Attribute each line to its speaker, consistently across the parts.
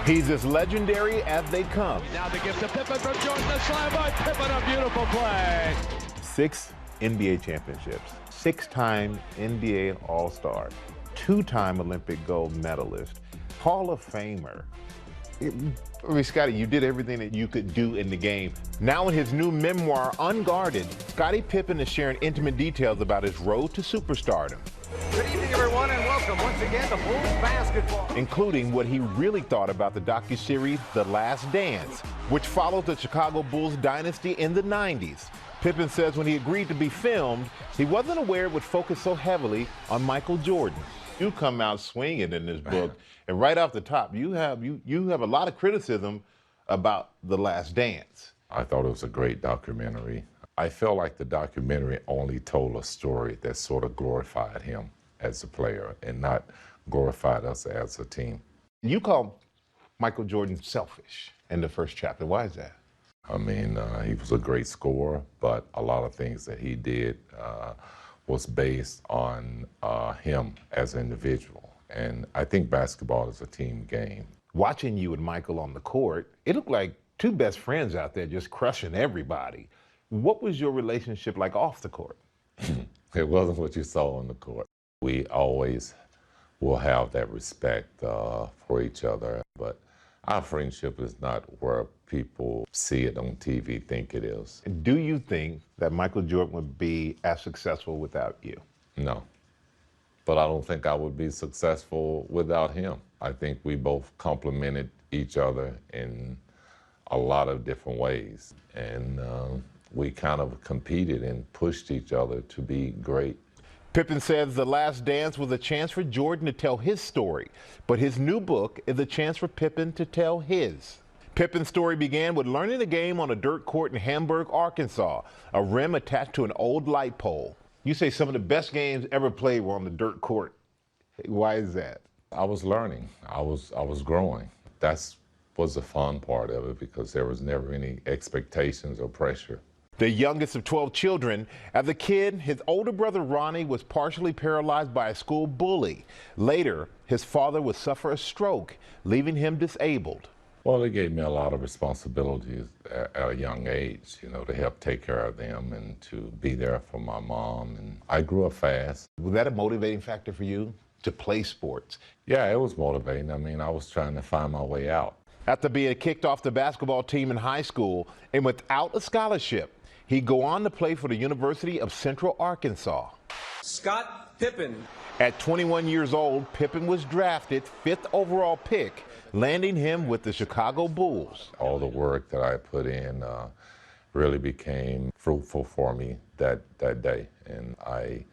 Speaker 1: He's as legendary as they come.
Speaker 2: Now the gift to Pippen from Jordan, the slam by Pippen, a beautiful play.
Speaker 1: 6 NBA championships, 6-time NBA All-Star, 2-time Olympic gold medalist, Hall of Famer. Scottie, you did everything that you could do in the game. Now in his new memoir, Unguarded, Scottie Pippen is sharing intimate details about his road to superstardom.
Speaker 3: Good evening, everyone, and welcome once again to Bulls basketball.
Speaker 1: Including what he really thought about the docuseries The Last Dance, which follows the Chicago Bulls dynasty in the 90s. Pippen says when he agreed to be filmed, he wasn't aware it would focus so heavily on Michael Jordan. You come out swinging in this book, and right off the top, you have a lot of criticism about The Last Dance.
Speaker 4: I thought it was a great documentary. I felt like the documentary only told a story that sort of glorified him as a player and not glorified us as a team.
Speaker 1: You call Michael Jordan selfish in the first chapter. Why is that?
Speaker 4: I mean, he was a great scorer, but a lot of things that he did was based on him as an individual. And I think basketball is a team game.
Speaker 1: Watching you and Michael on the court, it looked like two best friends out there just crushing everybody. What was your relationship like off the court?
Speaker 4: It wasn't what you saw on the court. We always will have that respect for each other, but our friendship is not where people see it on TV think it is.
Speaker 1: Do you think that Michael Jordan would be as successful without you?
Speaker 4: No, but I don't think I would be successful without him. I think we both complemented each other in a lot of different ways, and we kind of competed and pushed each other to be great.
Speaker 1: Pippen says The Last Dance was a chance for Jordan to tell his story, but his new book is a chance for Pippen to tell his. Pippen's story began with learning the game on a dirt court in Hamburg, Arkansas, a rim attached to an old light pole. You say some of the best games ever played were on the dirt court. Why is that?
Speaker 4: I was learning. I was growing. That was the fun part of it because there was never any expectations or pressure.
Speaker 1: The youngest of 12 children, as a kid, his older brother Ronnie was partially paralyzed by a school bully. Later, his father would suffer a stroke, leaving him disabled.
Speaker 4: Well, it gave me a lot of responsibilities at a young age, you know, to help take care of them and to be there for my mom. And I grew up fast.
Speaker 1: Was that a motivating factor for you to play sports?
Speaker 4: Yeah, it was motivating. I mean, I was trying to find my way out.
Speaker 1: After being kicked off the basketball team in high school and without a scholarship, he'd go on to play for the University of Central Arkansas.
Speaker 3: Scott Pippen.
Speaker 1: At 21 years old, Pippen was drafted 5th overall pick, landing him with the Chicago Bulls.
Speaker 4: All the work that I put in really became fruitful for me that day, and I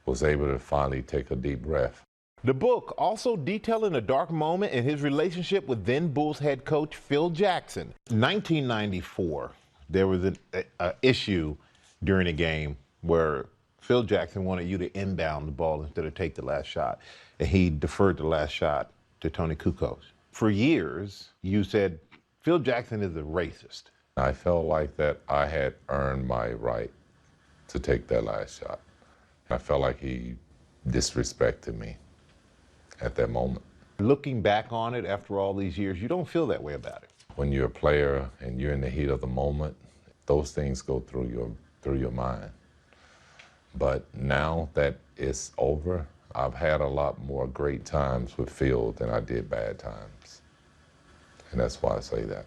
Speaker 4: was able to finally take a deep breath.
Speaker 1: The book also detailing a dark moment in his relationship with then Bulls head coach Phil Jackson. 1994, there was an issue during a game where Phil Jackson wanted you to inbound the ball instead of take the last shot, and he deferred the last shot to Tony Kukoc. For years, you said Phil Jackson is a racist.
Speaker 4: I felt like that I had earned my right to take that last shot. I felt like he disrespected me at that moment.
Speaker 1: Looking back on it after all these years, you don't feel that way about it.
Speaker 4: When you're a player and you're in the heat of the moment, those things go through your mind. But now that it's over, I've had a lot more great times with Phil than I did bad times. And that's why I say that.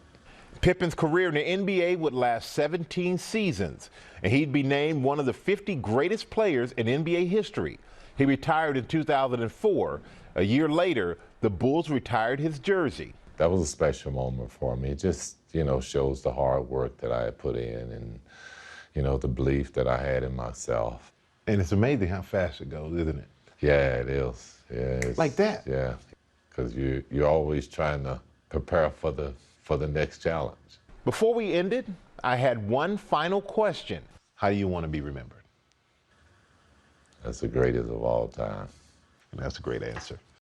Speaker 1: Pippen's career in the NBA would last 17 seasons, and he'd be named one of the 50 greatest players in NBA history. He retired in 2004. A year later, the Bulls retired his jersey.
Speaker 4: That was a special moment for me. It just, you know, shows the hard work that I had put in and, you know, the belief that I had in myself.
Speaker 1: And it's amazing how fast it goes, isn't it?
Speaker 4: Yeah, it is. Yeah, it's,
Speaker 1: like that?
Speaker 4: Yeah, because you're always trying to prepare for the next challenge.
Speaker 1: Before we ended, I had one final question. How do you want to be remembered?
Speaker 4: That's the greatest of all time.
Speaker 1: And that's a great answer.